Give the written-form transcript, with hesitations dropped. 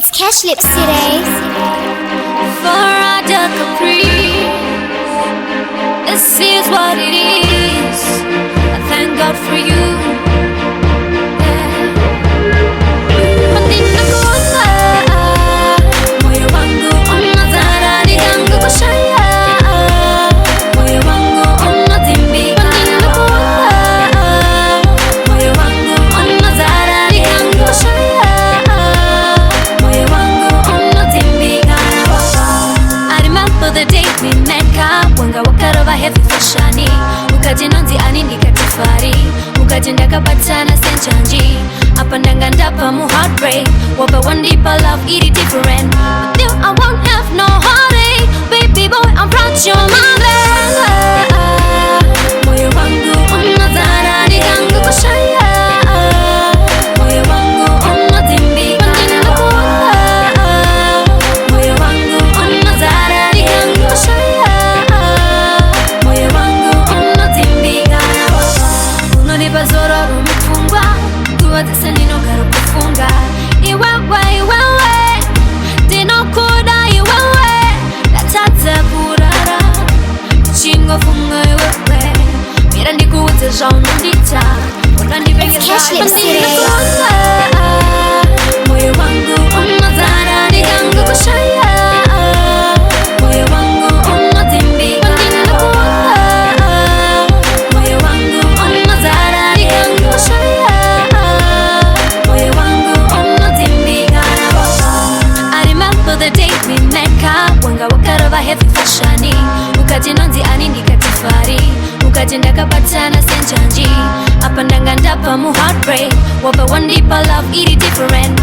It's Cash Lips today. Farada Capri, this is what it is. I thank God for you. Mandina kuona moyo wangu unazara digangu kushaya, moyo wangu unatimbi. Mandina kuona moyo wangu unazara digangu kushaya, moyo wangu unatimbi. I remember the day we met ka wanga wakarova heavy fashani, ukajinonzi anindi katifari, ukajenda kabatana senjanji. Apa ndanga ndapa mu heartbreak, wapa one deeper love, it is different. With you I won't have no heartache, baby boy I'm proud you're my man. Moyo wangu unazara digangu kushaya, moyo wangu unatimbi. Mandina kuona moyo wangu unazara digangu kushaya, moyo wangu unatimbi. Unonipa zoro rumifungwa tuwatese nino karo kufunga. Iwewe dino kuda iwewe gatata kurara chingo funga iwewe mira ndikuze jauna ndita unandibege Cash Lips mandina today. kuona moyo wangu unazara digangu kushaya, moyo wangu unatimbi. Mandina kuona moyo wangu unazara digangu kushaya, moyo wangu unatimbi. I remember the day we met ka wanga wakarova heavy fashani, ukajinonzi anindi katifari, ukajenda kabatana senjanji. Apa ndanga ndapa mu heartbreak, wapa one deeper love, it is different.